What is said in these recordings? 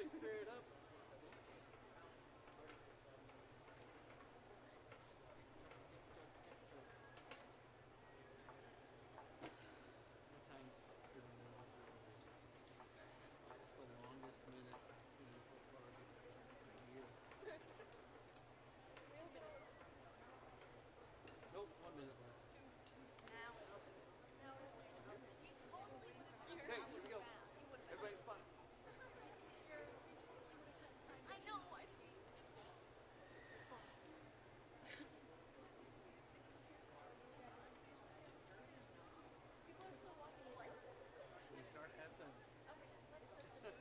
Olympic spirit up. What time's That's the longest minute I've seen so far this year. Nope, 1 minute left. Now. Okay, here we go. Everybody in spots. I know. I People are still walking. What? When you start, have some. Okay, let's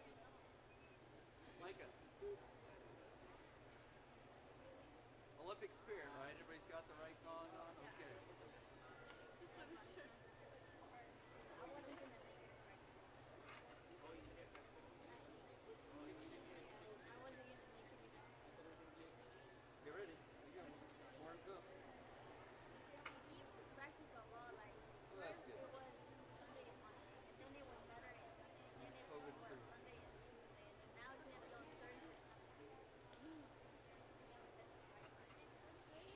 Micah. Olympic spirit, right? Everybody's got the right song on? Okay. I wasn't gonna make it. I wasn't gonna make it. Get ready. Here you go. Warms up. He practiced a lot. Like Well, that's first good. it was Sunday and Monday, and then it was Saturday and Sunday, and then it COVID was free. Sunday and Tuesday, and then now it's gonna be on Thursday. Never said something right.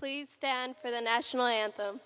Please stand for the national anthem.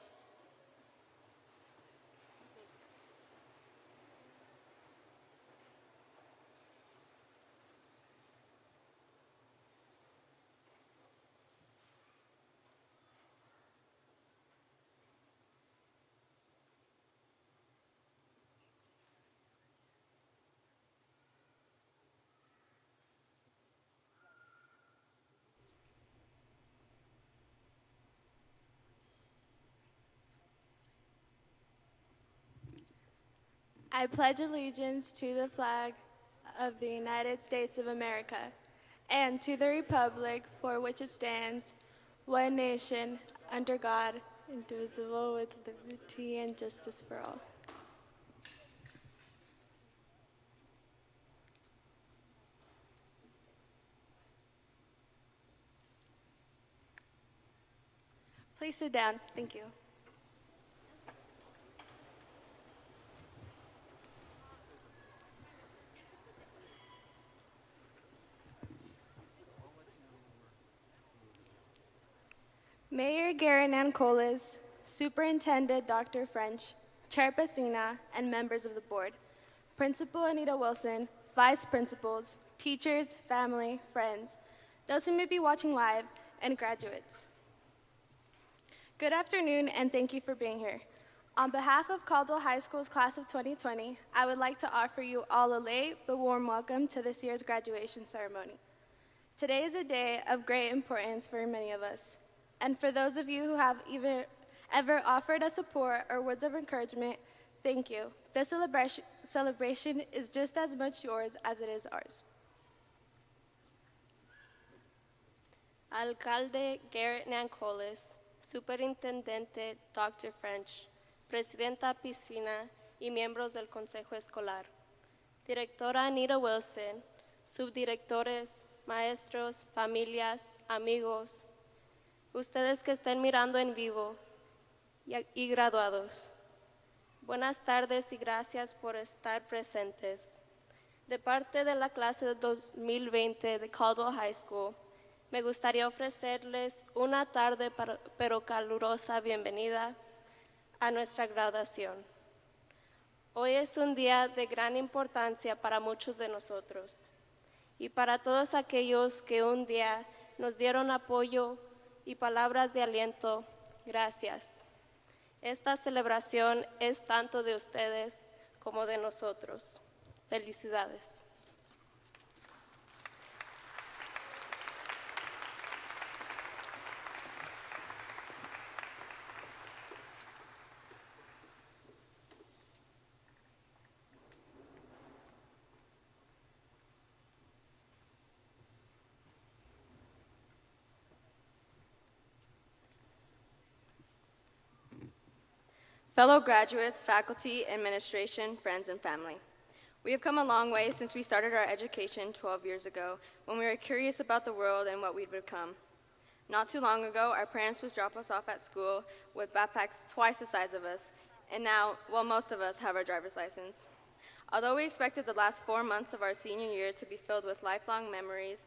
I pledge allegiance to the flag of the United States of America and to the republic for which it stands, one nation, under God, indivisible with liberty and justice for all. Please sit down. Thank you. Mayor Garen Ancolis, Superintendent Dr. French, Chair Pacina, and members of the board, Principal Anita Wilson, Vice Principals, teachers, family, friends, those who may be watching live, and graduates. Good afternoon, and thank you for being here. On behalf of Caldwell High School's class of 2020, I would like to offer you all a late but warm welcome to this year's graduation ceremony. Today is a day of great importance for many of us. And for those of you who have ever offered us support or words of encouragement, thank you. This celebration is just as much yours as it is ours. Alcalde Garrett Nancolis, Superintendente Dr. French, Presidenta Piscina y miembros del Consejo Escolar, Directora Anita Wilson, subdirectores, maestros, familias, amigos, ustedes que estén mirando en vivo y graduados. Buenas tardes y gracias por estar presentes. De parte de la clase de 2020 de Caldwell High School, me gustaría ofrecerles una tarde pero calurosa bienvenida a nuestra graduación. Hoy es un día de gran importancia para muchos de nosotros y para todos aquellos que un día nos dieron apoyo y palabras de aliento, gracias. Esta celebración es tanto de ustedes como de nosotros. Felicidades. Fellow graduates, faculty, administration, friends, and family. We have come a long way since we started our education 12 years ago when we were curious about the world and what we'd become. Not too long ago, our parents would drop us off at school with backpacks twice the size of us, and now, well, most of us have our driver's license. Although we expected the last 4 months of our senior year to be filled with lifelong memories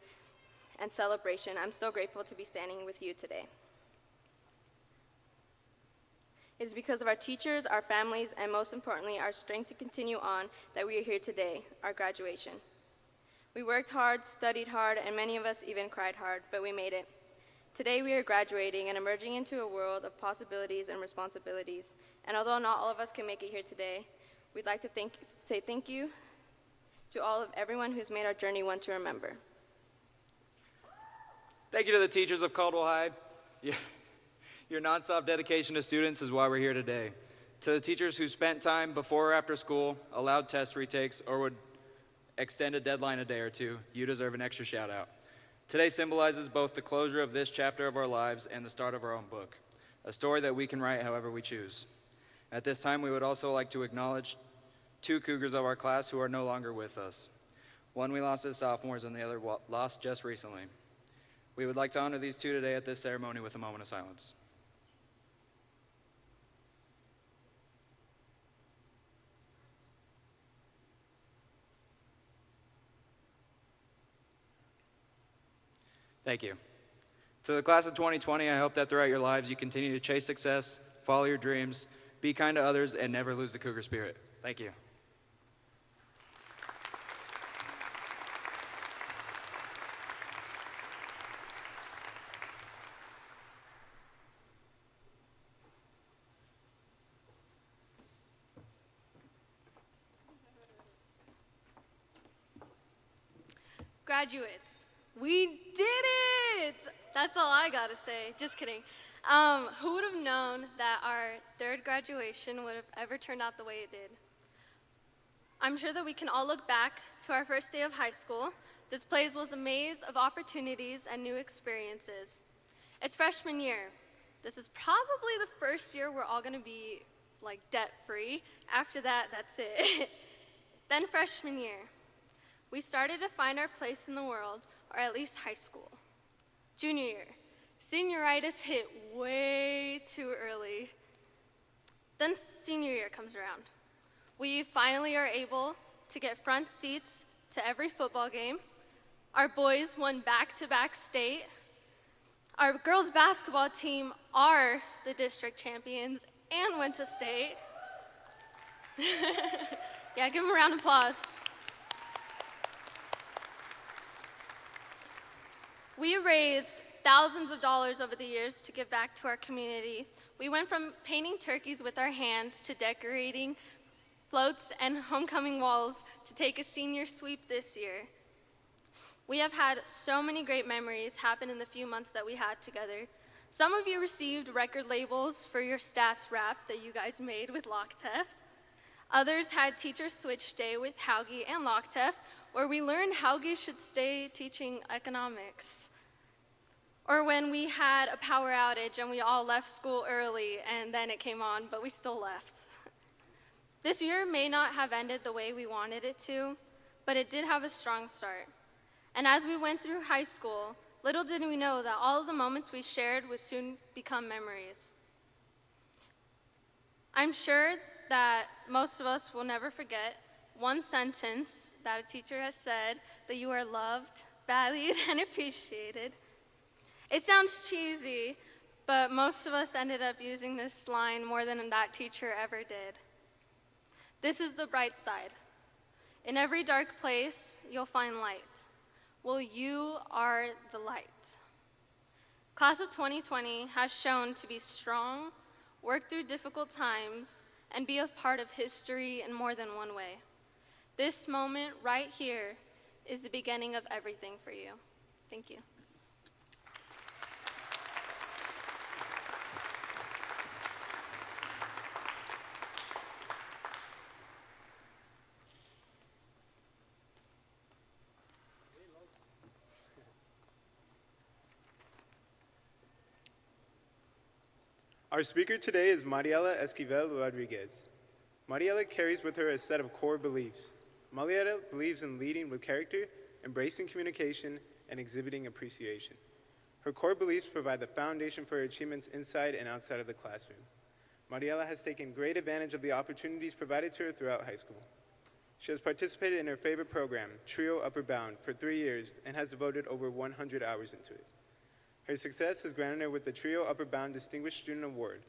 and celebration, I'm still grateful to be standing with you today. It is because of our teachers, our families, and most importantly, our strength to continue on that we are here today, our graduation. We worked hard, studied hard, and many of us even cried hard, but we made it. Today we are graduating and emerging into a world of possibilities and responsibilities. And although not all of us can make it here today, we'd like to say thank you to everyone who's made our journey one to remember. Thank you to the teachers of Caldwell High. Your nonstop dedication to students is why we're here today. To the teachers who spent time before or after school, allowed test retakes, or would extend a deadline a day or two, you deserve an extra shout out. Today symbolizes both the closure of this chapter of our lives and the start of our own book, a story that we can write however we choose. At this time, we would also like to acknowledge 2 Cougars of our class who are no longer with us. One we lost as sophomores and the other lost just recently. We would like to honor these 2 today at this ceremony with a moment of silence. Thank you. To the class of 2020, I hope that throughout your lives you continue to chase success, follow your dreams, be kind to others, and never lose the Cougar spirit. Thank you. Graduates, we did it! That's all I gotta say. Just kidding. Who would have known that our third graduation would have ever turned out the way it did? I'm sure that we can all look back to our first day of high school. This place was a maze of opportunities and new experiences. It's freshman year. This is probably the first year we're all gonna be like debt-free. After that, that's it. Then freshman year. We started to find our place in the world, or at least high school. Junior year, senioritis hit way too early. Then senior year comes around. We finally are able to get front seats to every football game. Our boys won back-to-back state. Our girls basketball team are the district champions and went to state. Yeah, give them a round of applause. We raised thousands of dollars over the years to give back to our community. We went from painting turkeys with our hands to decorating floats and homecoming walls to take a senior sweep this year. We have had so many great memories happen in the few months that we had together. Some of you received record labels for your stats rap that you guys made with Lockteft. Others had Teacher Switch Day with Hauge and Lockteft, where we learned Hauge should stay teaching economics. Or when we had a power outage and we all left school early and then it came on, but we still left. This year may not have ended the way we wanted it to, but it did have a strong start. And as we went through high school, little did we know that all of the moments we shared would soon become memories. I'm sure that most of us will never forget one sentence that a teacher has said, that you are loved, valued, and appreciated. It sounds cheesy, but most of us ended up using this line more than that teacher ever did. This is the bright side. In every dark place, you'll find light. Well, you are the light. Class of 2020 has shown to be strong, work through difficult times, and be a part of history in more than one way. This moment right here is the beginning of everything for you. Thank you. Our speaker today is Mariela Esquivel Rodriguez. Mariela carries with her a set of core beliefs. Mariela believes in leading with character, embracing communication, and exhibiting appreciation. Her core beliefs provide the foundation for her achievements inside and outside of the classroom. Mariela has taken great advantage of the opportunities provided to her throughout high school. She has participated in her favorite program, Trio Upper Bound, for 3 years and has devoted over 100 hours into it. Her success has granted her with the Trio Upper Bound Distinguished Student Award.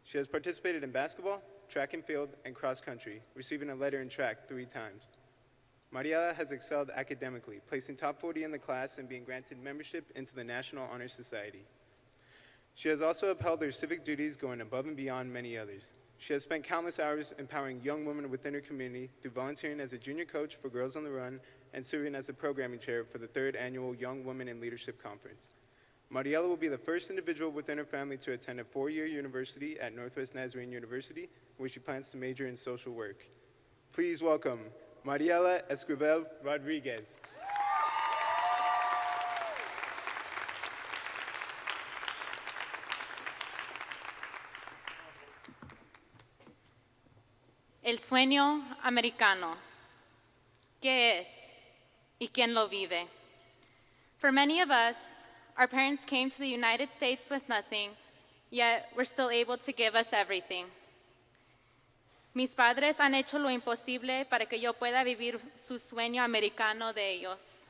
She has participated in basketball, track and field, and cross country, receiving a letter in track 3 times. Mariela has excelled academically, placing top 40 in the class and being granted membership into the National Honor Society. She has also upheld her civic duties, going above and beyond many others. She has spent countless hours empowering young women within her community through volunteering as a junior coach for Girls on the Run and serving as a programming chair for the 3rd Annual Young Women in Leadership Conference. Mariela will be the first individual within her family to attend a 4-year university at Northwest Nazarene University, where she plans to major in social work. Please welcome Mariela Esquivel Rodriguez. El sueño americano. ¿Qué es? ¿Y quién lo vive? For many of us, our parents came to the United States with nothing, yet were still able to give us everything. Mis padres han hecho lo imposible para que yo pueda vivir su sueño americano de ellos.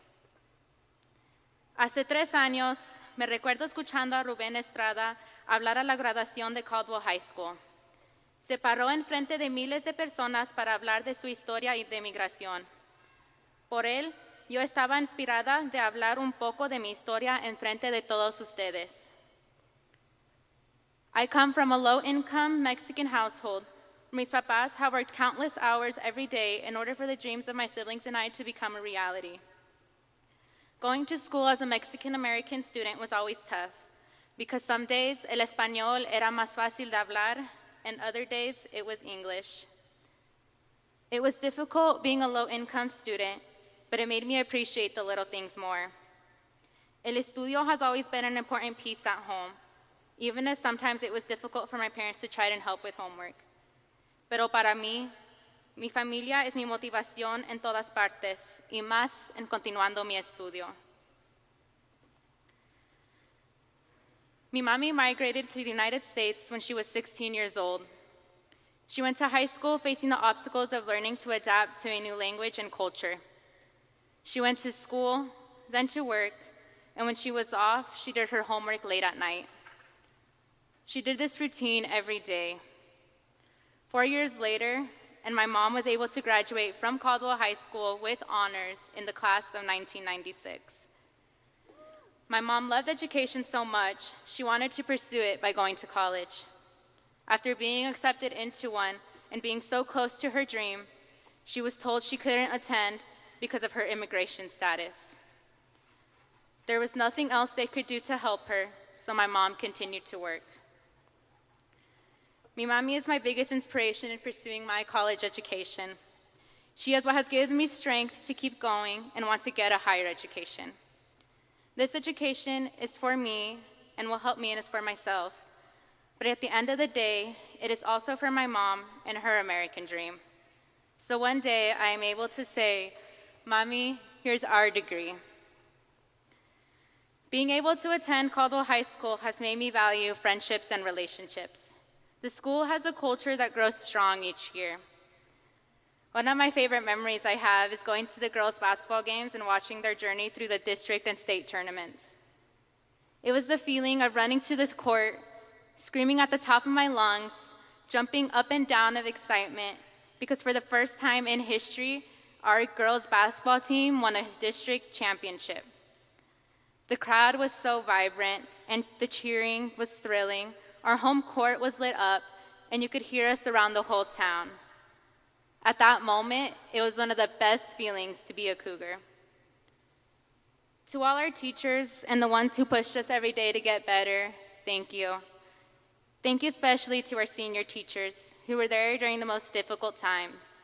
Hace 3 años, me recuerdo escuchando a Rubén Estrada hablar a la graduación de Caldwell High School. Se paró en frente de miles de personas para hablar de su historia y de migración. Por él, yo estaba inspirada de hablar un poco de mi historia en frente de todos ustedes. I come from a low-income Mexican household. Mis papás have worked countless hours every day in order for the dreams of my siblings and I to become a reality. Going to school as a Mexican-American student was always tough because some days el español era más fácil de hablar and other days it was English. It was difficult being a low-income student, but it made me appreciate the little things more. El estudio has always been an important piece at home, even as sometimes it was difficult for my parents to try and help with homework. Pero para mí, mi familia es mi motivación en todas partes y más en continuando mi estudio. Mi mami migrated to the United States when she was 16 years old. She went to high school facing the obstacles of learning to adapt to a new language and culture. She went to school, then to work, and when she was off, she did her homework late at night. She did this routine every day. 4 years later, and my mom was able to graduate from Caldwell High School with honors in the class of 1996. My mom loved education so much, she wanted to pursue it by going to college. After being accepted into one and being so close to her dream, she was told she couldn't attend because of her immigration status. There was nothing else they could do to help her, so my mom continued to work. Mi mami is my biggest inspiration in pursuing my college education. She is what has given me strength to keep going and want to get a higher education. This education is for me and will help me and is for myself. But at the end of the day, it is also for my mom and her American dream. So one day I am able to say, Mommy, here's our degree. Being able to attend Caldwell High School has made me value friendships and relationships. The school has a culture that grows strong each year. One of my favorite memories I have is going to the girls' basketball games and watching their journey through the district and state tournaments. It was the feeling of running to this court, screaming at the top of my lungs, jumping up and down of excitement, because for the first time in history, our girls' basketball team won a district championship. The crowd was so vibrant, and the cheering was thrilling. Our home court was lit up, and you could hear us around the whole town. At that moment, it was one of the best feelings to be a Cougar. To all our teachers and the ones who pushed us every day to get better, thank you. Thank you especially to our senior teachers who were there during the most difficult times.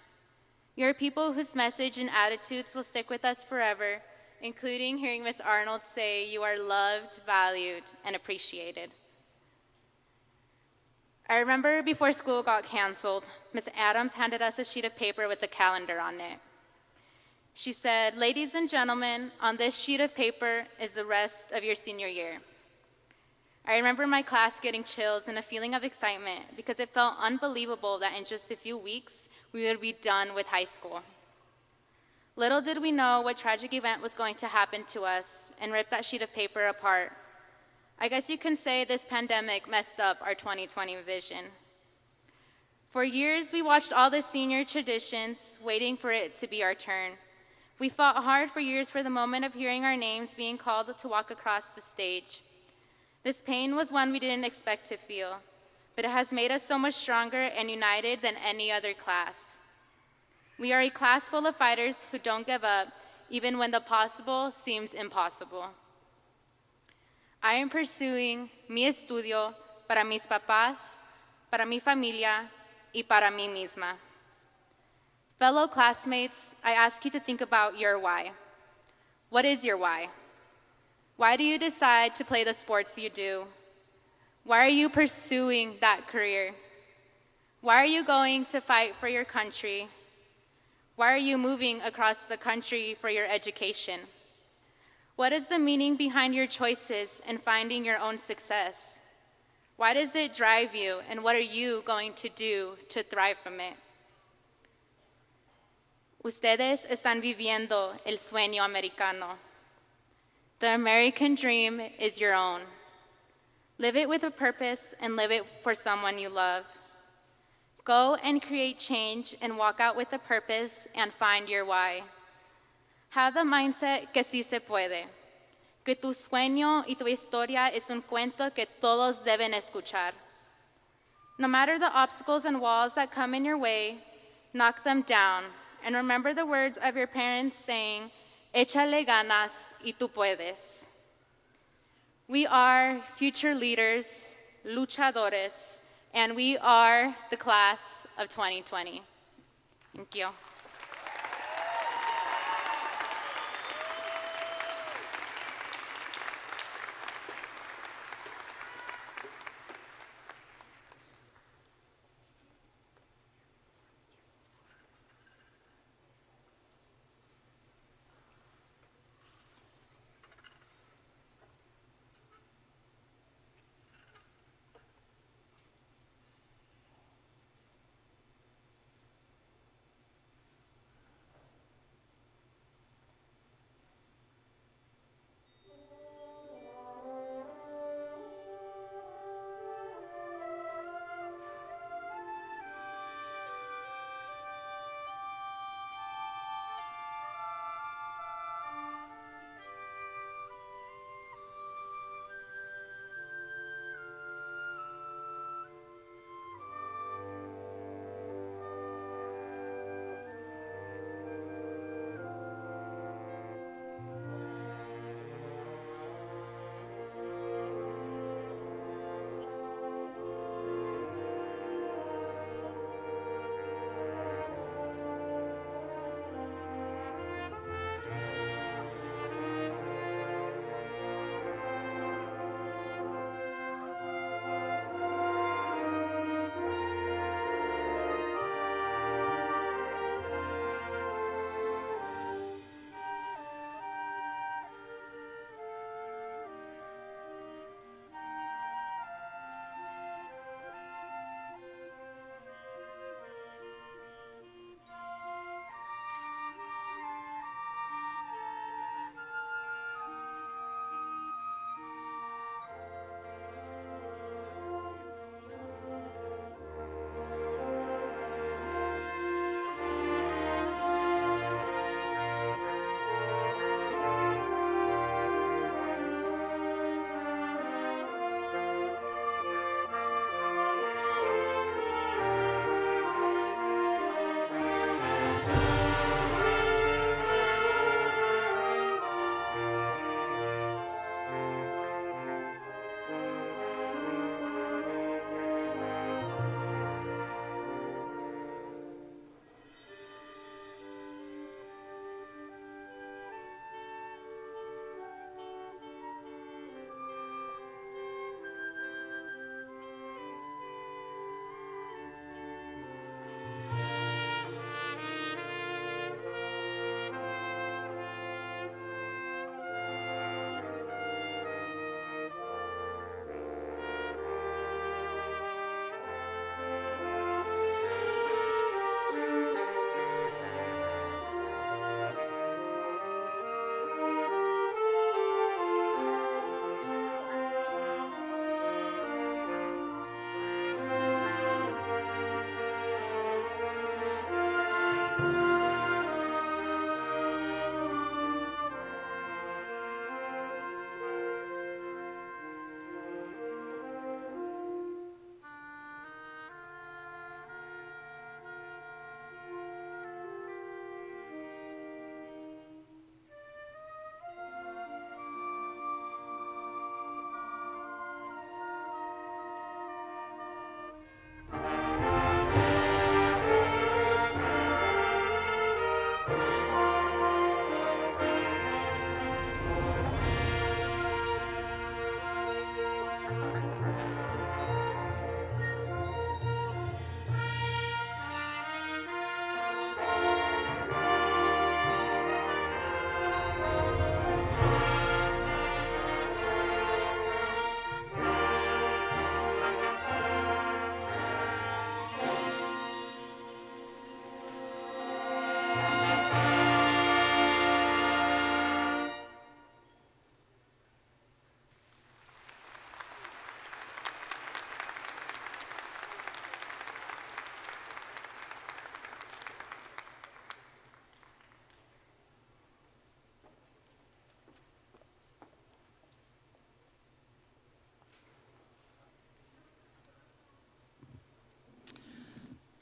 You're people whose message and attitudes will stick with us forever, including hearing Ms. Arnold say you are loved, valued, and appreciated. I remember before school got canceled, Ms. Adams handed us a sheet of paper with a calendar on it. She said, "Ladies and gentlemen, on this sheet of paper is the rest of your senior year." I remember my class getting chills and a feeling of excitement because it felt unbelievable that in just a few weeks, we would be done with high school. Little did we know what tragic event was going to happen to us and rip that sheet of paper apart. I guess you can say this pandemic messed up our 2020 vision. For years, we watched all the senior traditions, waiting for it to be our turn. We fought hard for years for the moment of hearing our names being called to walk across the stage. This pain was one we didn't expect to feel, but it has made us so much stronger and united than any other class. We are a class full of fighters who don't give up, even when the possible seems impossible. I am pursuing mi estudio para mis papás, para mi familia, y para mí misma. Fellow classmates, I ask you to think about your why. What is your why? Why do you decide to play the sports you do? Why are you pursuing that career? Why are you going to fight for your country? Why are you moving across the country for your education? What is the meaning behind your choices and finding your own success? Why does it drive you, and what are you going to do to thrive from it? Ustedes están viviendo el sueño americano. The American dream is your own. Live it with a purpose and live it for someone you love. Go and create change and walk out with a purpose and find your why. Have the mindset que sí se puede, que tu sueño y tu historia es un cuento que todos deben escuchar. No matter the obstacles and walls that come in your way, knock them down and remember the words of your parents saying, échale ganas y tú puedes. We are future leaders, luchadores, and we are the class of 2020. Thank you.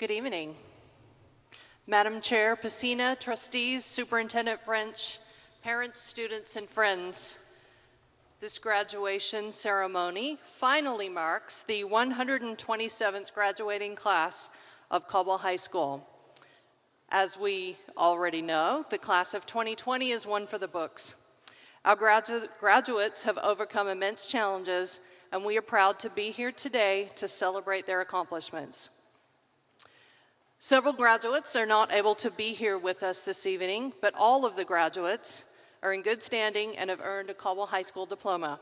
Good evening. Madam Chair Pacina, trustees, Superintendent French, parents, students, and friends. This graduation ceremony finally marks the 127th graduating class of Caldwell High School. As we already know, the class of 2020 is one for the books. Our graduates have overcome immense challenges, and we are proud to be here today to celebrate their accomplishments. Several graduates are not able to be here with us this evening, but all of the graduates are in good standing and have earned a Caldwell High School diploma.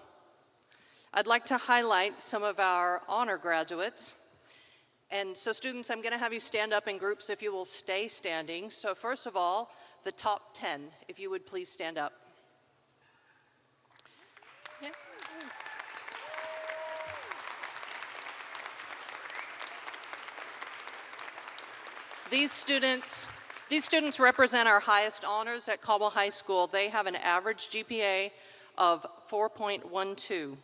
I'd like to highlight some of our honor graduates. And so students, I'm going to have you stand up in groups if you will stay standing. So first of all, the top 10, if you would please stand up. Yeah. These students represent our highest honors at Caldwell High School. They have an average GPA of 4.12.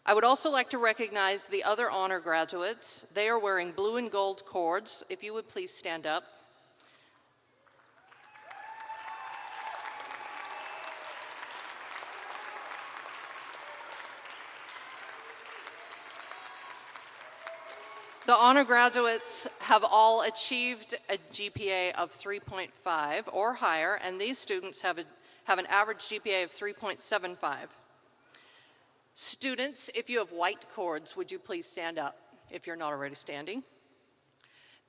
I would also like to recognize the other honor graduates. They are wearing blue and gold cords. If you would please stand up. The honor graduates have all achieved a GPA of 3.5 or higher, and these students have an average GPA of 3.75. Students, if you have white cords, would you please stand up if you're not already standing?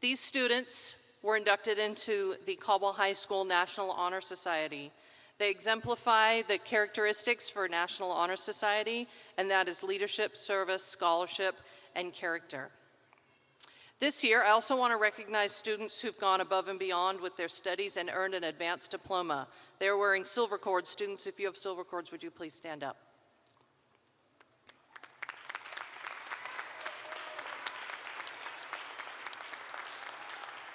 These students were inducted into the Caldwell High School National Honor Society. They exemplify the characteristics for National Honor Society, and that is leadership, service, scholarship, and character. This year, I also want to recognize students who've gone above and beyond with their studies and earned an advanced diploma. They're wearing silver cords. Students, if you have silver cords, would you please stand up?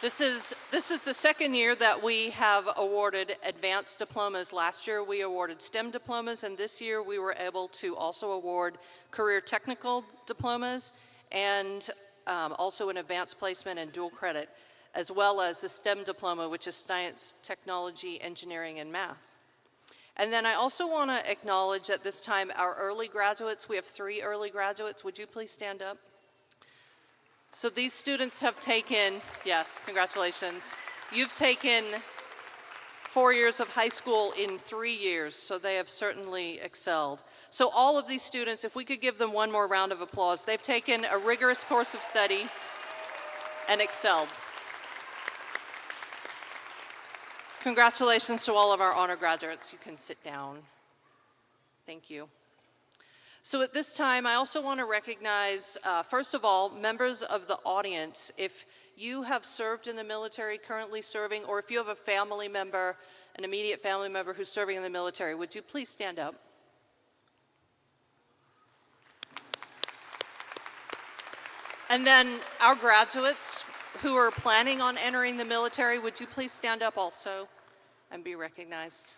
This is the second year that we have awarded advanced diplomas. Last year, we awarded STEM diplomas, and this year we were able to also award career technical diplomas and also an advanced placement and dual credit, as well as the STEM diploma, which is science, technology, engineering, and math. And then I also want to acknowledge at this time our early graduates. We have 3 early graduates. Would you please stand up? So these students have taken, yes, congratulations. You've taken 4 years of high school in 3 years, so they have certainly excelled. So all of these students, if we could give them one more round of applause, they've taken a rigorous course of study and excelled. Congratulations to all of our honor graduates. You can sit down. Thank you. So at this time, I also want to recognize, first of all, members of the audience. If you have served in the military, currently serving, or if you have a family member, an immediate family member who's serving in the military, would you please stand up? And then our graduates who are planning on entering the military, would you please stand up also and be recognized?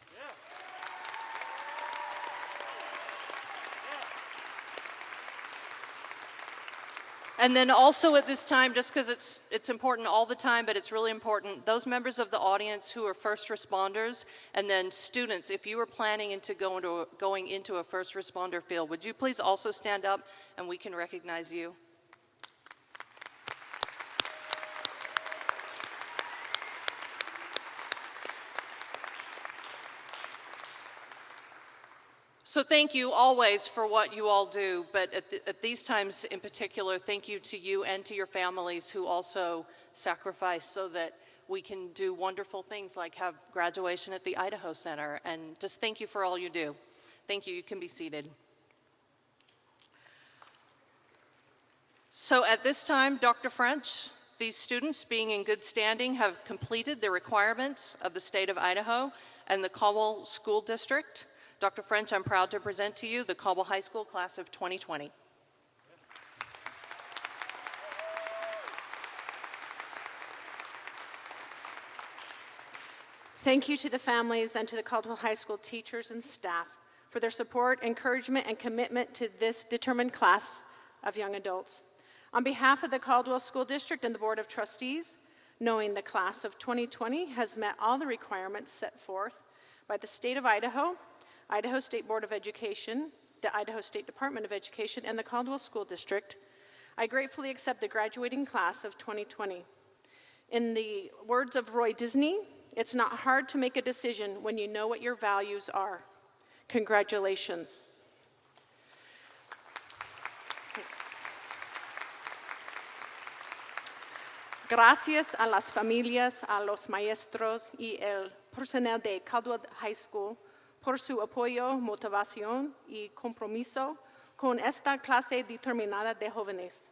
And then also at this time, just because it's important all the time, but it's really important, those members of the audience who are first responders, and then students, if you are planning into going into a first responder field, would you please also stand up and we can recognize you? So thank you always for what you all do, but at these times in particular, thank you to you and to your families who also sacrifice so that we can do wonderful things like have graduation at the Idaho Center, and just thank you for all you do. Thank you. You can be seated. So at this time, Dr. French, these students, being in good standing, have completed the requirements of the state of Idaho and the Caldwell School District. Dr. French, I'm proud to present to you the Caldwell High School Class of 2020. Thank you to the families and to the Caldwell High School teachers and staff for their support, encouragement, and commitment to this determined class of young adults. On behalf of the Caldwell School District and the Board of Trustees, knowing the class of 2020 has met all the requirements set forth by the state of Idaho, Idaho State Board of Education, the Idaho State Department of Education, and the Caldwell School District, I gratefully accept the graduating class of 2020. In the words of Roy Disney, it's not hard to make a decision when you know what your values are. Congratulations. Gracias a las familias, a los maestros y el personal de Caldwell High School por su apoyo, motivación y compromiso con esta clase determinada de jóvenes.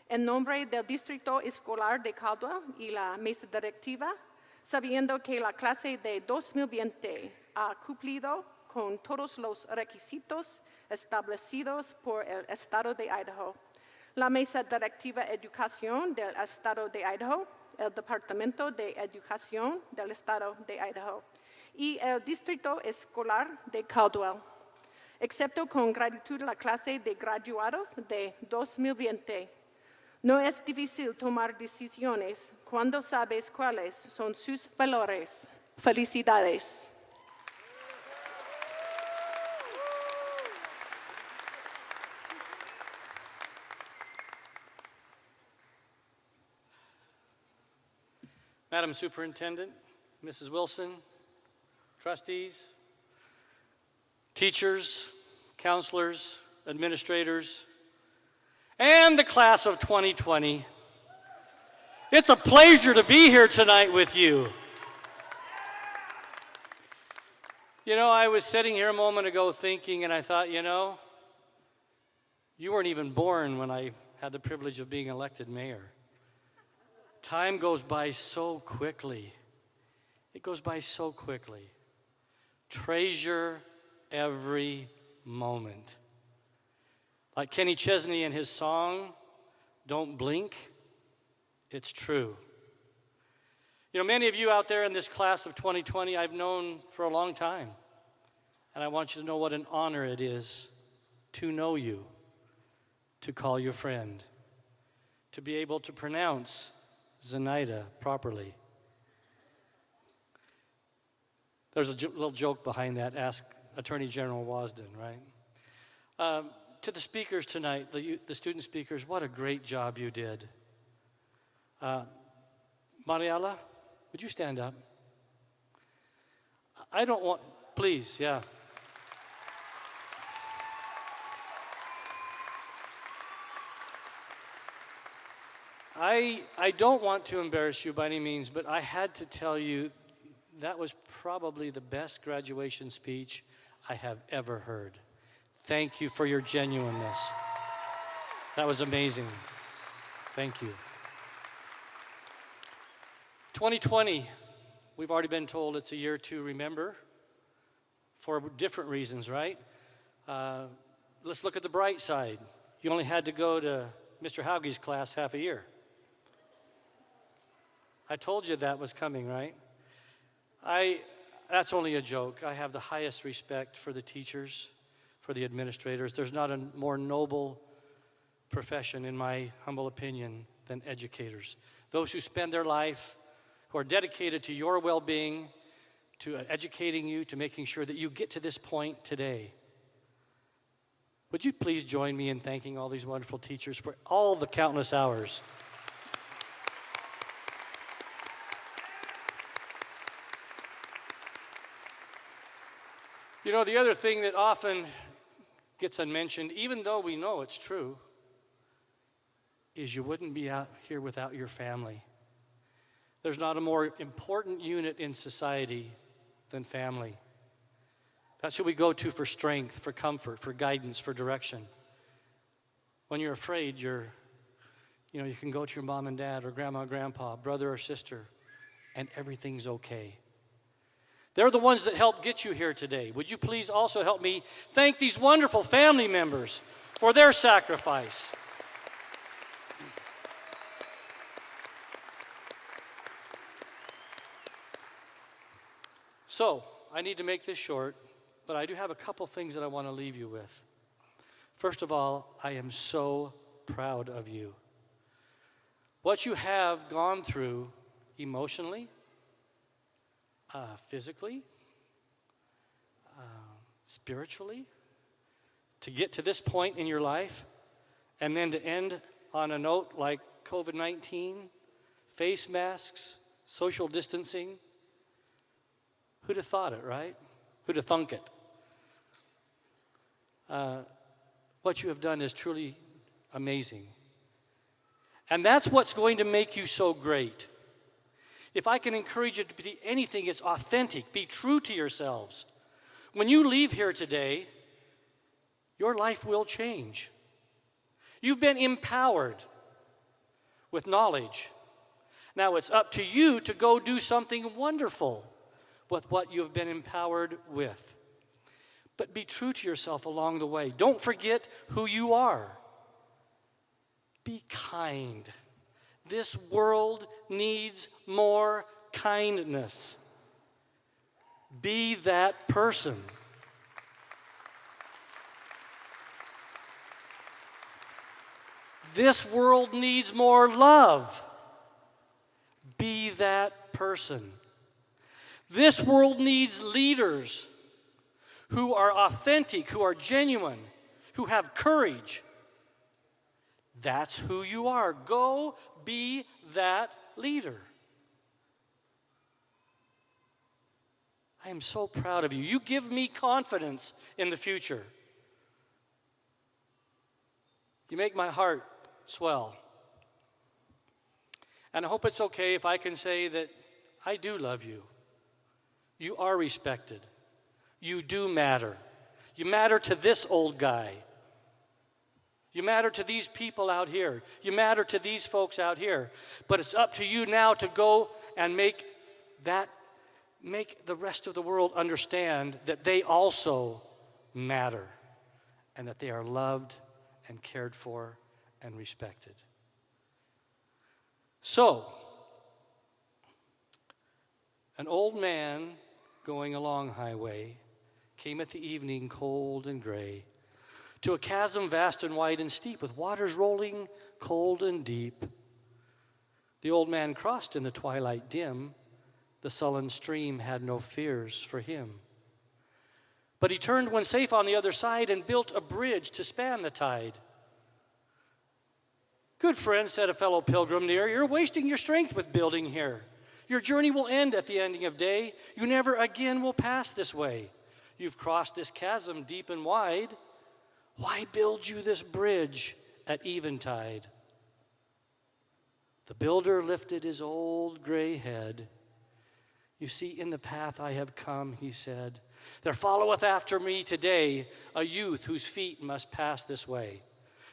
En nombre del Distrito Escolar de Caldwell y la mesa directiva, sabiendo que la clase de 2020 ha cumplido con todos los requisitos establecidos por el Estado de Idaho, la Mesa Directiva Educación del Estado de Idaho, el Departamento de Educación del Estado de Idaho y el Distrito Escolar de Caldwell. Excepto con gratitud la clase de graduados de 2020. No es difícil tomar decisiones cuando sabes cuáles son sus valores. Felicidades. Madam Superintendent, Mrs. Wilson, trustees, teachers, counselors, administrators, and the class of 2020. It's a pleasure to be here tonight with you. You know, I was sitting here a moment ago thinking, and I thought, you know, you weren't even born when I had the privilege of being elected mayor. Time goes by so quickly. It goes by so quickly. Treasure every moment. Like Kenny Chesney in his song, Don't Blink, it's true. You know, many of you out there in this class of 2020 I've known for a long time. And I want you to know what an honor it is to know you, to call you friend, to be able to pronounce Zenaida properly. There's a little joke behind that. Ask Attorney General Wasden, right? To the speakers tonight, the student speakers, what a great job you did. Mariela, would you stand up? I don't want, please, yeah. I don't want to embarrass you by any means, but I had to tell you that was probably the best graduation speech I have ever heard. Thank you for your genuineness. That was amazing. Thank you. 2020, we've already been told it's a year to remember for different reasons, right? Let's look at the bright side. You only had to go to Mr. Hauge's class half a year. I told you that was coming, right? That's only a joke. I have the highest respect for the teachers, for the administrators. There's not a more noble profession, in my humble opinion, than educators. Those who spend their life, who are dedicated to your well-being, to educating you, to making sure that you get to this point today. Would you please join me in thanking all these wonderful teachers for all the countless hours? You know, the other thing that often gets unmentioned, even though we know it's true, is you wouldn't be out here without your family. There's not a more important unit in society than family. That's who we go to for strength, for comfort, for guidance, for direction. When you're afraid, you can go to your mom and dad or grandma or grandpa, brother or sister, and everything's okay. They're the ones that helped get you here today. Would you please also help me thank these wonderful family members for their sacrifice? So, I need to make this short, but I do have a couple things that I want to leave you with. First of all, I am so proud of you. what you have gone through emotionally, physically, spiritually, to get to this point in your life, and then to end on a note like COVID-19, face masks, social distancing. Who'd have thought it, right? Who'd have thunk it? What you have done is truly amazing. And that's what's going to make you so great. If I can encourage you to be anything, it's authentic. Be true to yourselves. When you leave here today, your life will change. You've been empowered with knowledge. Now it's up to you to go do something wonderful with what you've been empowered with. But be true to yourself along the way. Don't forget who you are. Be kind. This world needs more kindness. Be that person. This world needs more love. Be that person. This world needs leaders who are authentic, who are genuine, who have courage. That's who you are. Go be that leader. I am so proud of you. You give me confidence in the future. You make my heart swell. And I hope it's okay if I can say that I do love you. You are respected. You do matter. You matter to this old guy. You matter to these people out here. You matter to these folks out here. But it's up to you now to go and make the rest of the world understand that they also matter and that they are loved and cared for and respected. So, an old man going along highway came at the evening cold and gray to a chasm vast and wide and steep with waters rolling cold and deep. The old man crossed in the twilight dim. The sullen stream had no fears for him. But he turned when safe on the other side and built a bridge to span the tide. Good friend, said a fellow pilgrim near, you're wasting your strength with building here. Your journey will end at the ending of day. You never again will pass this way. You've crossed this chasm deep and wide. Why build you this bridge at eventide? The builder lifted his old gray head. You see, in the path I have come, he said, there followeth after me today a youth whose feet must pass this way.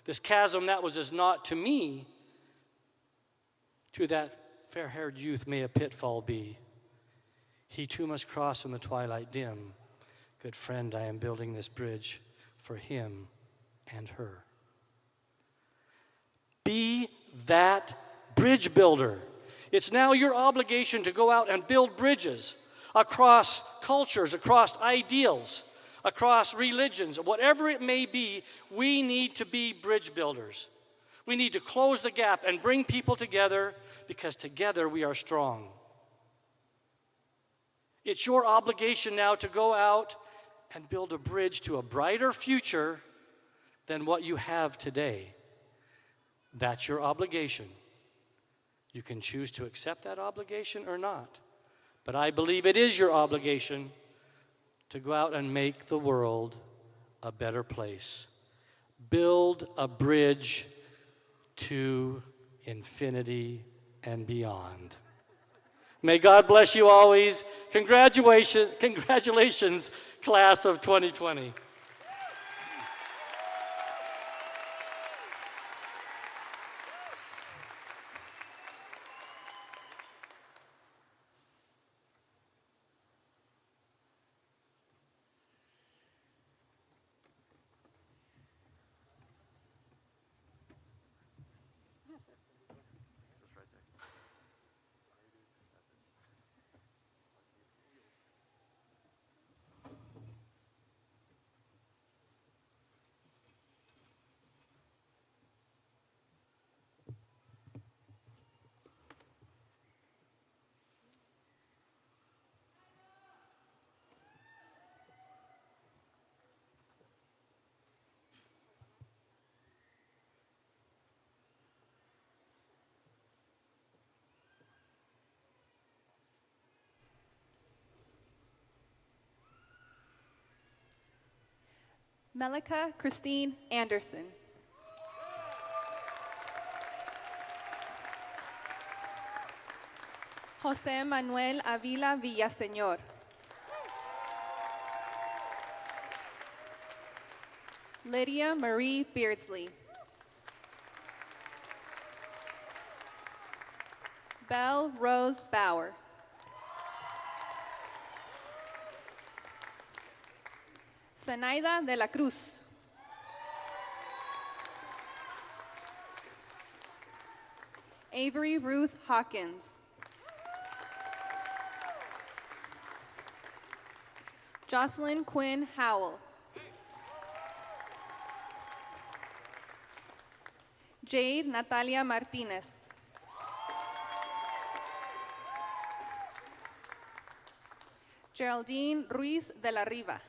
This chasm that was as naught to me, to that fair-haired youth may a pitfall be. He too must cross in the twilight dim. Good friend, I am building this bridge for him and her. Be that bridge builder. It's now your obligation to go out and build bridges across cultures, across ideals, across religions, whatever it may be. We need to be bridge builders. We need to close the gap and bring people together because together we are strong. It's your obligation now to go out and build a bridge to a brighter future than what you have today. That's your obligation. You can choose to accept that obligation or not. But I believe it is your obligation to go out and make the world a better place. Build a bridge to infinity and beyond. May God bless you always. Congratulations, class of 2020. Melika Christine Anderson. José Manuel Avila Villaseñor. Lydia Marie Beardsley. Belle Rose Bauer. Zenaida de la Cruz. Avery Ruth Hawkins. Jocelyn Quinn Howell. Jade Natalia Martinez. Geraldine Ruiz de la Riva.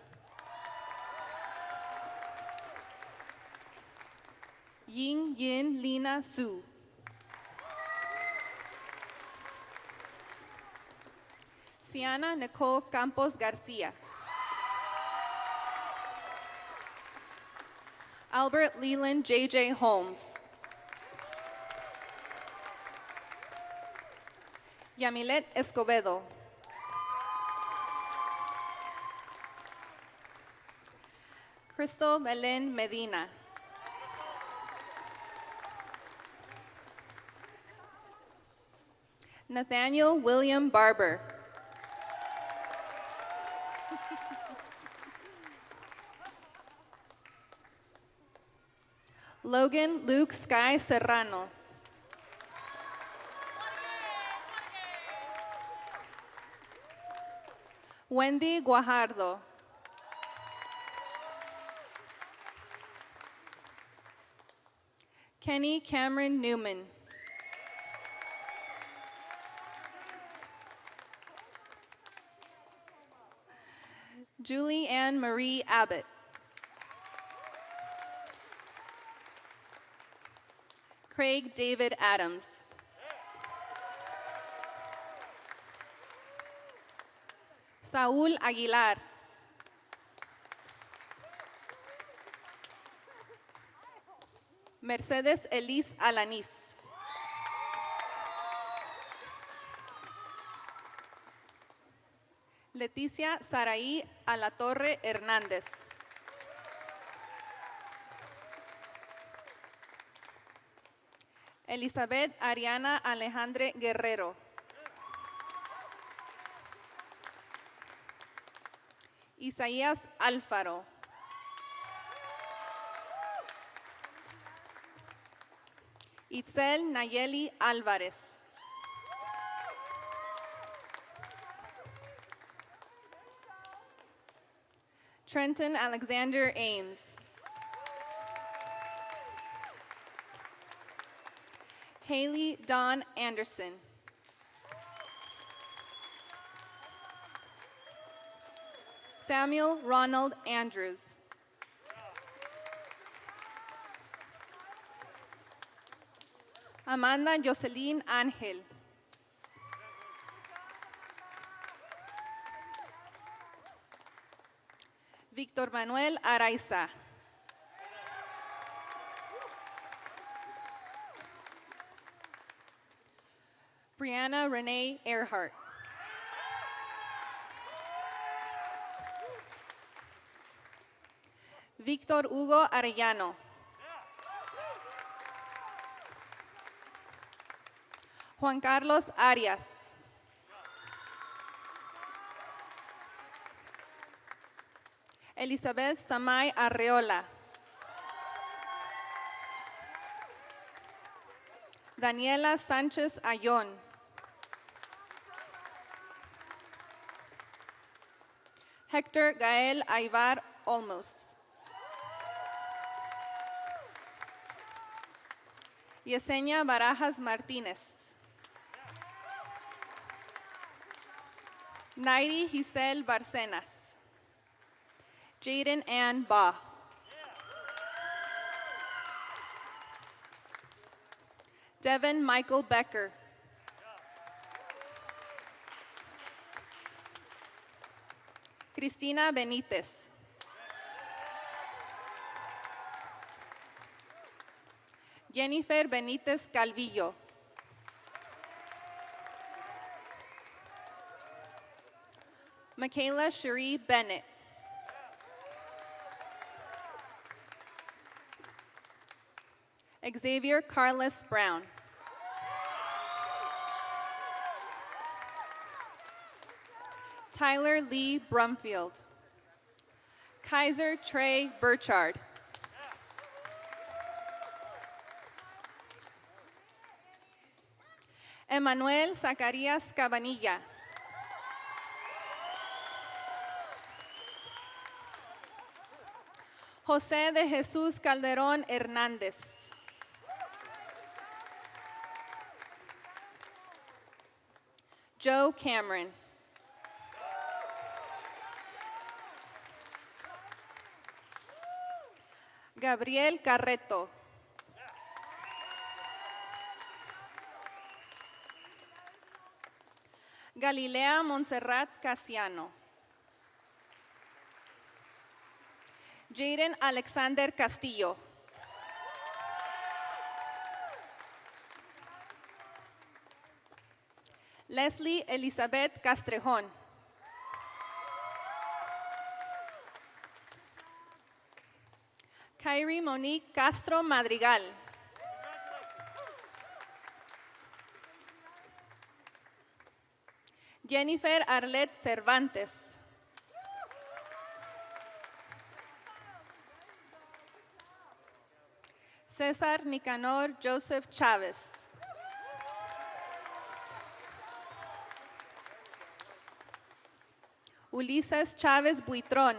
Ying Yin Lina Su. Siana Nicole Campos Garcia. Albert Leland J.J. Holmes. Yamilet Escobedo. Crystal Belen Medina. Nathaniel William Barber. Logan Luke Sky Serrano. Wendy Guajardo. Kenny Cameron Newman. Julie Ann Marie Abbott. Craig David Adams. Saúl Aguilar. Mercedes Elise Alanis. Leticia Saraí Alatorre Hernández. Elizabeth Ariana Alejandre Guerrero. Isaías Alfaro. Itzel Nayeli Álvarez. Trenton Alexander Ames. Haley Dawn Anderson. Samuel Ronald Andrews. Amanda Jocelyn Ángel. Víctor Manuel Araiza. Brianna Renee Earhart. Víctor Hugo Arellano. Juan Carlos Arias. Elizabeth Samay Arreola. Daniela Sánchez Ayón. Hector Gael Aybar Olmos. Yesenia Barajas Martínez. Nairi Giselle Barcenas. Jaden Ann Ba. Devin Michael Becker. Cristina Benitez. Jennifer Benitez Calvillo. Michaela Cherie Bennett. Xavier Carlos Brown. Tyler Lee Brumfield. Kaiser Trey Burchard. Emmanuel Zacarías Cabanilla. José de Jesús Calderón Hernández. Joe Cameron. Gabriel Carreto. Galilea Montserrat Casiano. Jaden Alexander Castillo. Leslie Elizabeth Castrejón. Kyrie Monique Castro Madrigal. Jennifer Arlette Cervantes. César Nicanor Joseph Chávez. Ulises Chávez Buitrón.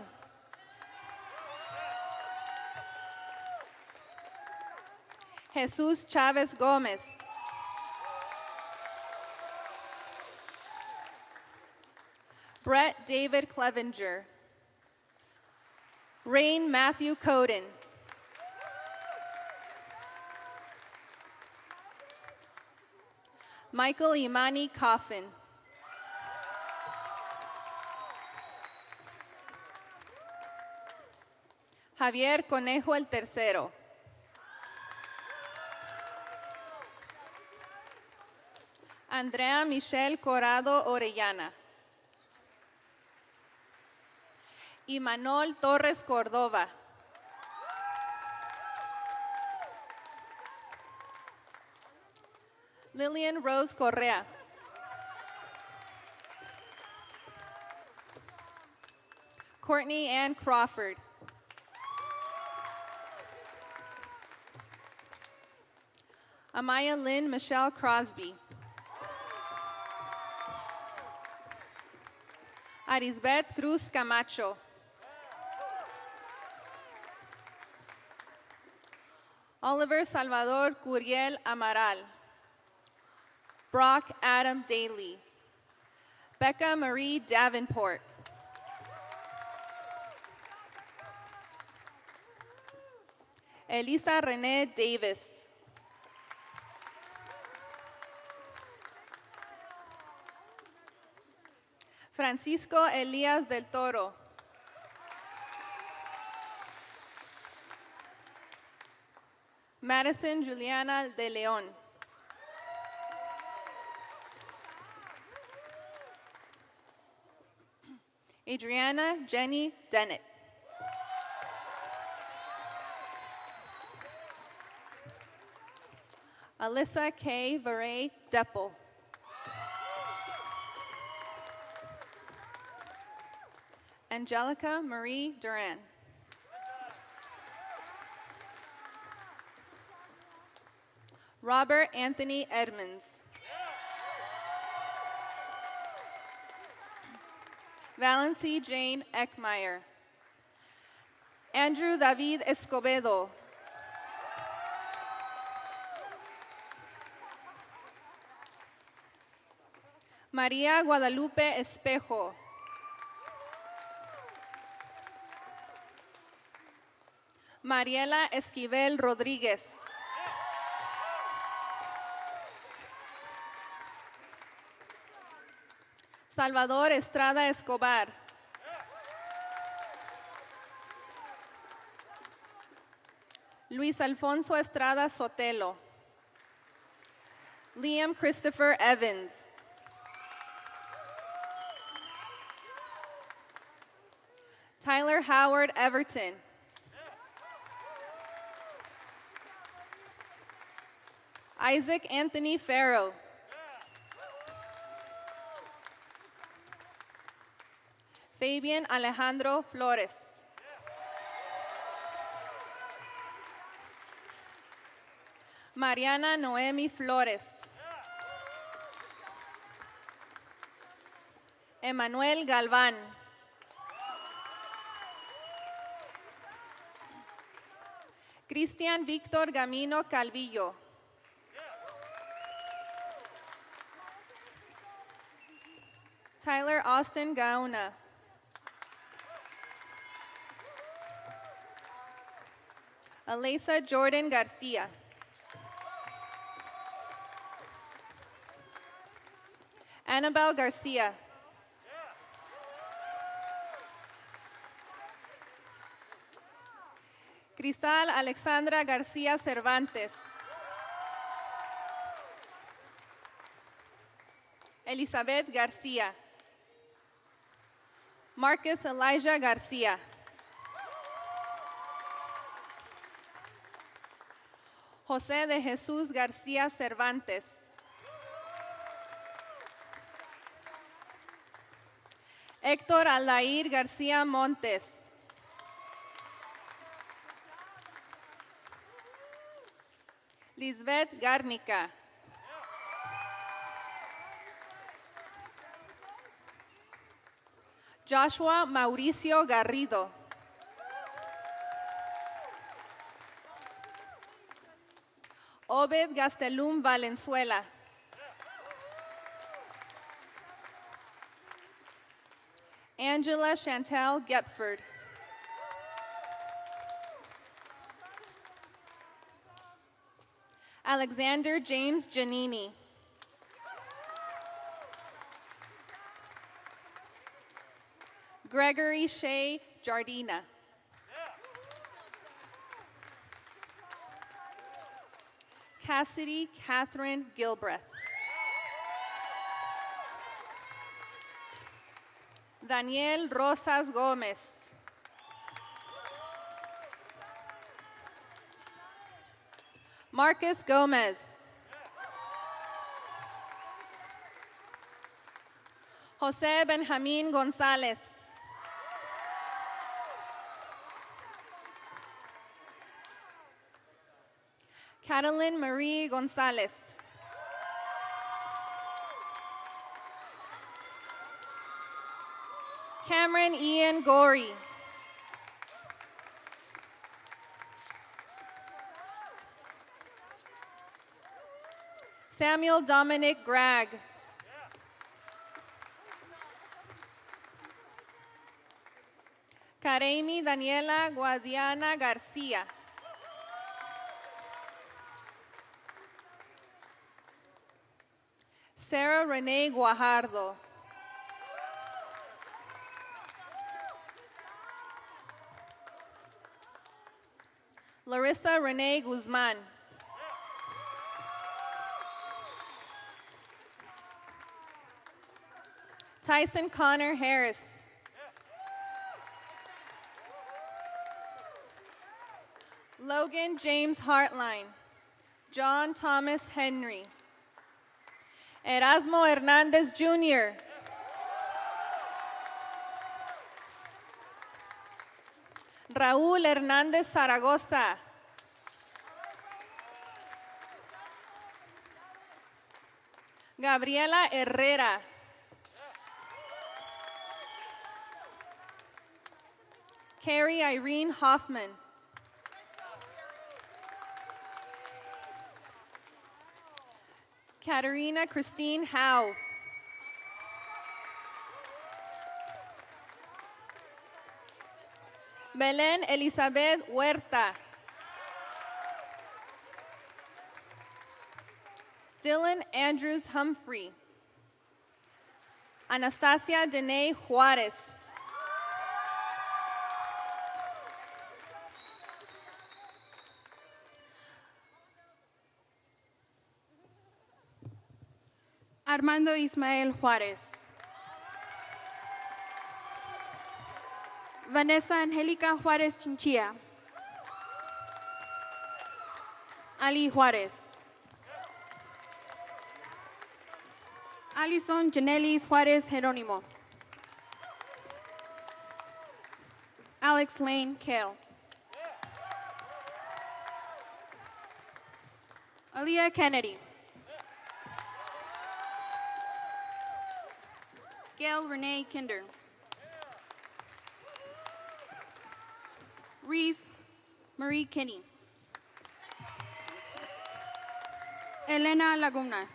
Jesús Chávez Gómez. Brett David Clevenger. Rain Matthew Coden. Michael Imani Coffin. Javier Conejo el Tercero. Andrea Michelle Corrado Orellana. Imanol Torres Cordova. Lillian Rose Correa. Courtney Ann Crawford. Amaya Lynn Michelle Crosby. Arisbeth Cruz Camacho. Oliver Salvador Curiel Amaral. Brock Adam Daly. Becca Marie Davenport. Elisa Renee Davis. Francisco Elías del Toro. Madison Juliana de León. Adriana Jenny Dennett. Alyssa K. Varay Deppel. Angelica Marie Duran. Robert Anthony Edmonds. Valency Jane Eckmeyer. Andrew David Escobedo. María Guadalupe Espejo. Mariela Esquivel Rodríguez. Salvador Estrada Escobar. Luis Alfonso Estrada Sotelo. Liam Christopher Evans. Tyler Howard Everton. Isaac Anthony Farrow. Fabian Alejandro Flores. Mariana Noemi Flores. Emanuel Galván. Cristian Víctor Gamino Calvillo. Tyler Austin Gauna. Alisa Jordan Garcia. Annabelle Garcia. Cristal Alexandra Garcia Cervantes. Elizabeth Garcia. Marcus Elijah Garcia. José de Jesús García Cervantes. Héctor Aldair García Montes. Lisbeth Garnica. Joshua Mauricio Garrido. Obed Gastelum Valenzuela. Angela Chantel Gepford. Alexander James Giannini. Gregory Shea Jardina. Cassidy Catherine Gilbreth. Daniel Rosas Gomez. Marcus Gomez. Jose Benjamin Gonzalez. Catalyn Marie Gonzalez. Cameron Ian Gorey. Samuel Dominic Gragg. Karemi Daniela Guadiana Garcia. Sarah Renee Guajardo. Larissa Renee Guzman. Tyson Connor Harris. Logan James Hartline. John Thomas Henry. Erasmo Hernandez Jr. Raúl Hernández Zaragoza. Gabriela Herrera. Carrie Irene Hoffman. Katerina Christine Howe. Belén Elizabeth Huerta. Dylan Andrews Humphrey. Anastasia Dene Juarez. Armando Ismael Juárez. Vanessa Angélica Juárez Chinchilla. Ali Juárez. Alison Janelis Juárez Jerónimo. Alex Lane Kale. Aaliyah Kennedy. Gail Renee Kinder. Reese Marie Kinney. Elena Lagunas.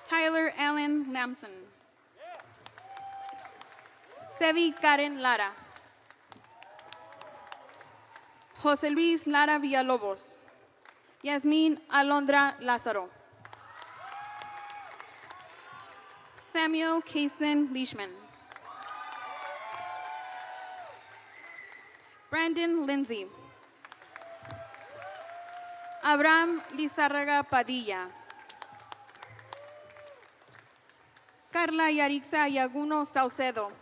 Tyler Allen Lamson. Sevi Karen Lara. José Luis Lara Villalobos. Yasmin Alondra Lázaro. Samuel Kaysen Leishman. Brandon Lindsay. Abraham Lizárraga Padilla. Carla Yarixa Yaguno Saucedo.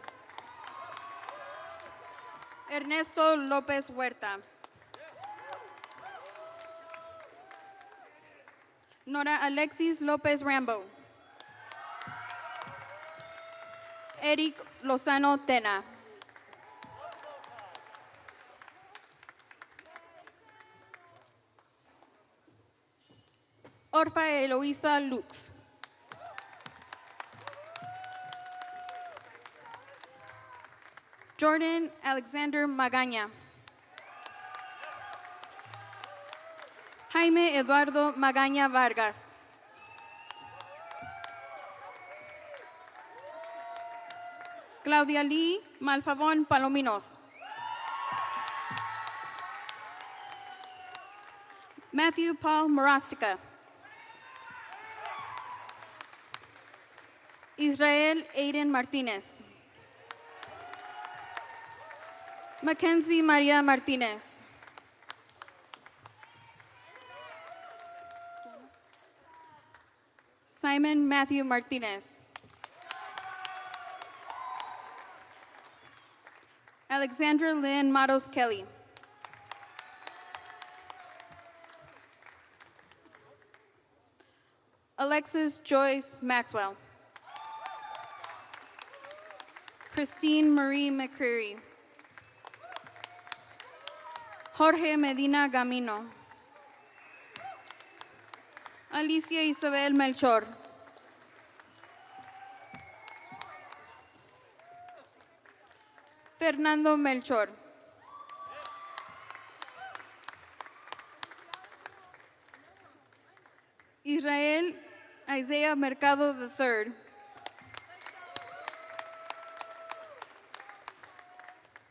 Ernesto López Huerta. Nora Alexis López Rambo. Eric Lozano Tena. Orfa Eloisa Lux. Jordan Alexander Magaña. Jaime Eduardo Magaña Vargas. Claudia Lee Malfavón Palominos. Matthew Paul Morostica. Israel Aiden Martínez. Mackenzie María Martínez. Simon Matthew Martínez. Alexandra Lynn Matos Kelly. Alexis Joyce Maxwell. Christine Marie McCreary. Jorge Medina Gamino. Alicia Isabel Melchor. Fernando Melchor. Israel Isaiah Mercado III.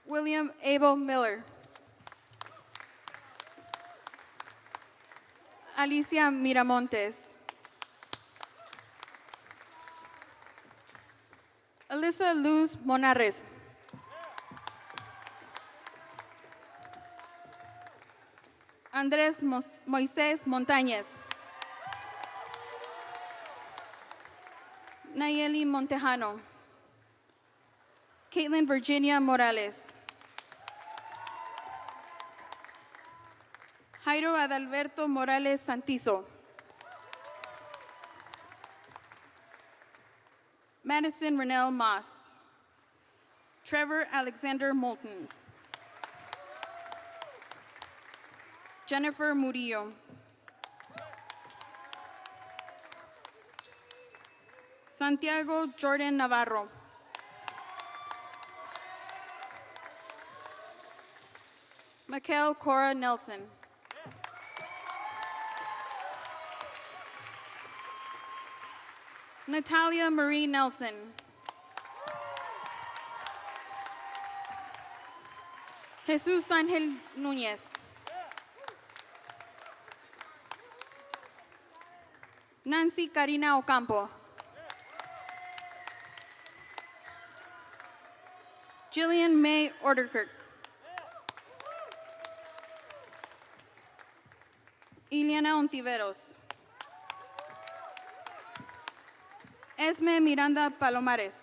William Abel Miller. Alicia Miramontes. Alyssa Luz Monares. Andrés Moisés Montañez. Nayeli Montejano. Caitlin Virginia Morales. Jairo Adalberto Morales Santizo. Madison Renelle Moss. Trevor Alexander Moulton. Jennifer Murillo. Santiago Jordan Navarro. Michael Cora Nelson. Natalia Marie Nelson. Jesus Ángel Núñez. Nancy Karina Ocampo. Jillian May Orderkirk. Iliana Ontiveros. Esme Miranda Palomares.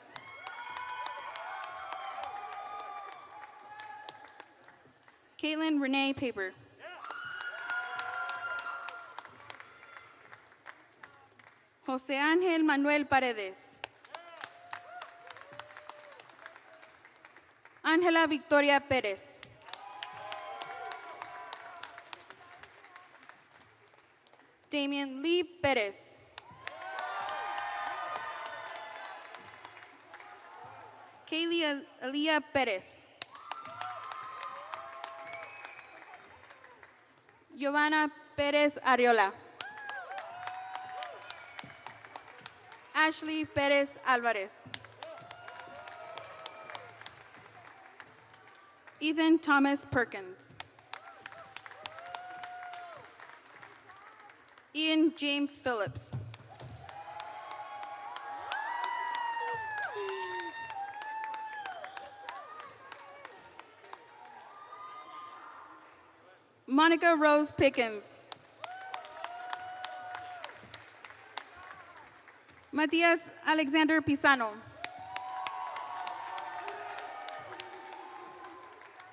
Caitlin Renee Paper. José Ángel Manuel Paredes. Ángela Victoria Pérez. Damien Lee Pérez. Kaylee Aliyah Pérez. Giovanna Pérez Ariola. Ashley Pérez Álvarez. Ethan Thomas Perkins. Ian James Phillips. Monica Rose Pickens. Matias Alexander Pisano.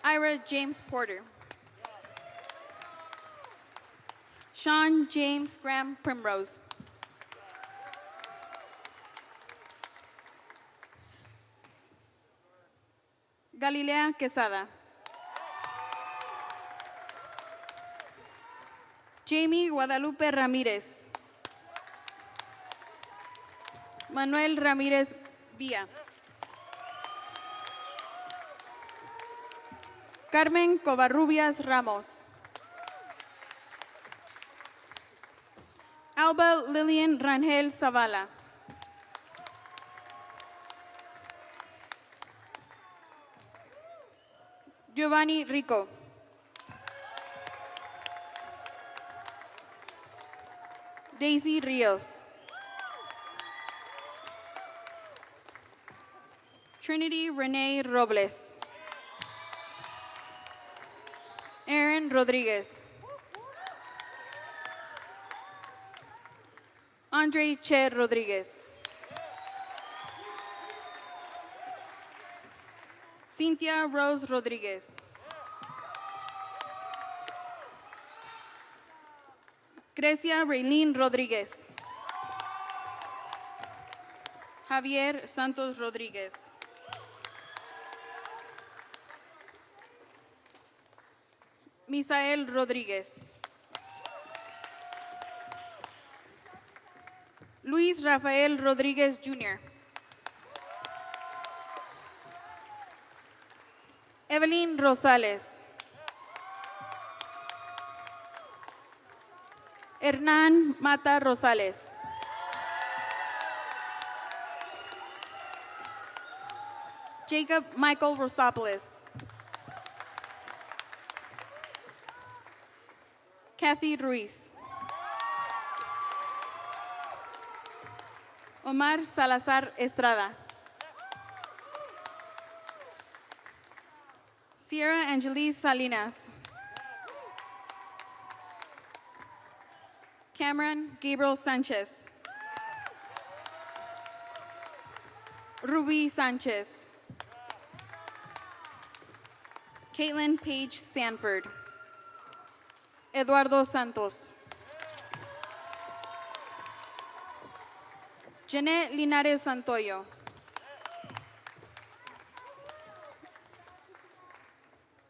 Ira James Porter. Sean James Graham Primrose. Galilea Quesada. Jamie Guadalupe Ramírez. Manuel Ramírez Villa. Carmen Covarrubias Ramos. Alba Lillian Rangel Zavala. Giovanni Rico. Daisy Rios. Trinity Renee Robles. Aaron Rodriguez. Andre Che Rodriguez. Cynthia Rose Rodriguez. Grecia Raylene Rodriguez. Javier Santos Rodriguez. Misael Rodriguez. Luis Rafael Rodriguez Jr. Evelyn Rosales. Hernán Mata Rosales. Jacob Michael Rosopoulos. Kathy Ruiz. Omar Salazar Estrada. Sierra Angelis Salinas. Cameron Gabriel Sanchez. Ruby Sanchez. Caitlin Paige Sanford. Eduardo Santos. Jeanette Linares Santoyo.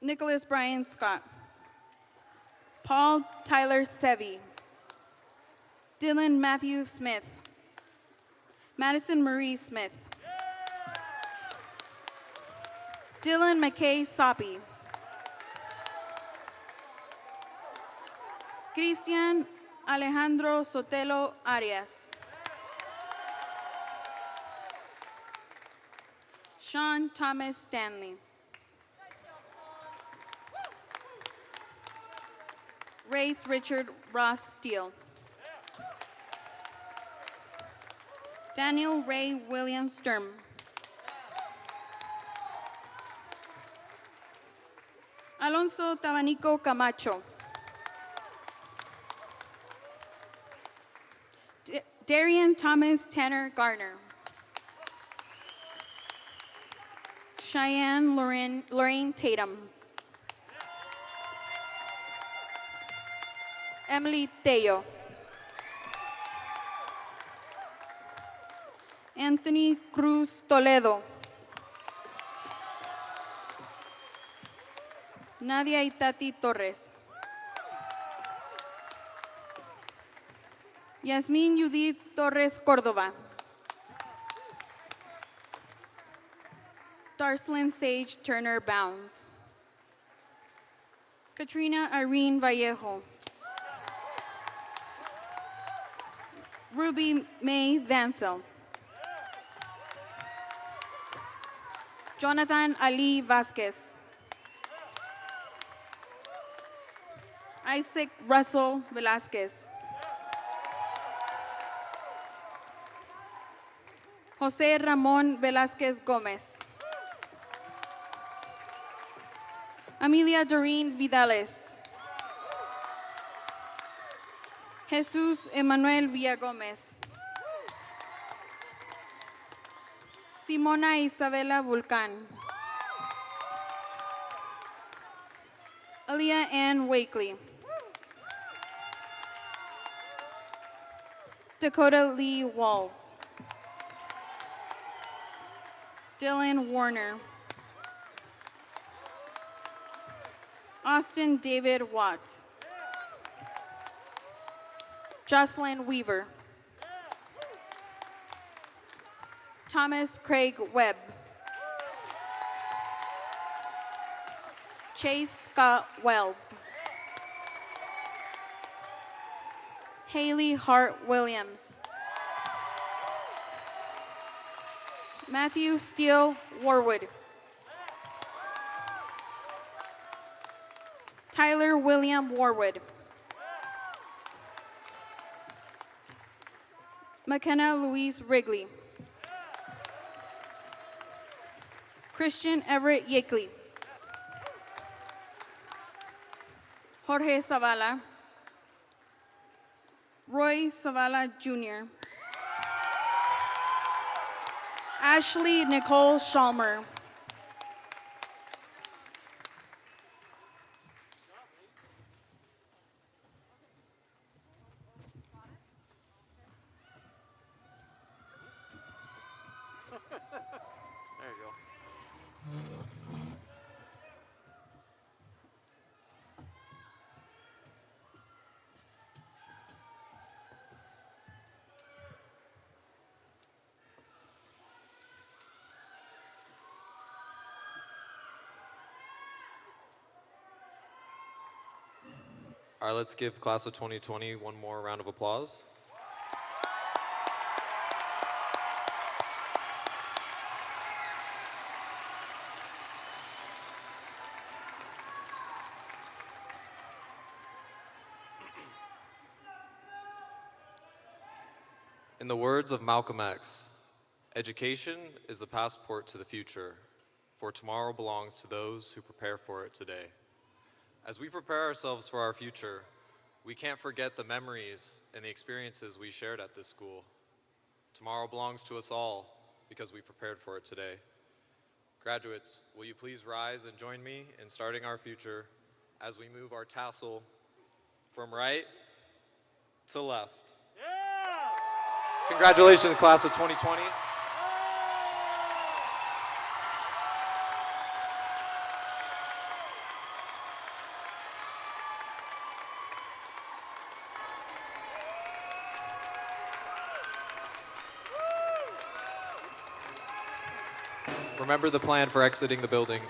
Nicholas Brian Scott. Paul Tyler Sevi. Dylan Matthew Smith. Madison Marie Smith. Dylan McKay Soppy. Cristian Alejandro Sotelo Arias. Sean Thomas Stanley. Race Richard Ross Steele. Daniel Ray William Sturm. Alonso Tabanico Camacho. Darian Thomas Tanner Garner. Cheyenne Lorraine Tatum. Emily Tello. Anthony Cruz Toledo. Nadia Itati Torres. Yasmin Judith Torres Córdoba. Darslyn Sage Turner Bounds. Katrina Irene Vallejo. Ruby May Vansel. Jonathan Ali Vasquez. Isaac Russell Velasquez. Jose Ramón Velázquez Gómez. Amelia Doreen Vidales. Jesús Emanuel Villagómez. Simona Isabela Vulcan. Aaliyah Ann Wakely. Dakota Lee Walls. Dylan Warner. Austin David Watts. Jocelyn Weaver. Thomas Craig Webb. Chase Scott Wells. Haley Hart Williams. Matthew Steele Warwood. Tyler William Warwood. McKenna Louise Wrigley. Christian Everett Yakeley. Jorge Zavala. Roy Zavala Jr. Ashley Nicole Shalmer. There you go. All right, let's give class of 2020 one more round of applause. In the words of Malcolm X, education is the passport to the future, for tomorrow belongs to those who prepare for it today. As we prepare ourselves for our future, we can't forget the memories and the experiences we shared at this school. Tomorrow belongs to us all because we prepared for it today. Graduates, will you please rise and join me in starting our future as we move our tassel from right to left. Congratulations, class of 2020. Remember the plan for exiting the building.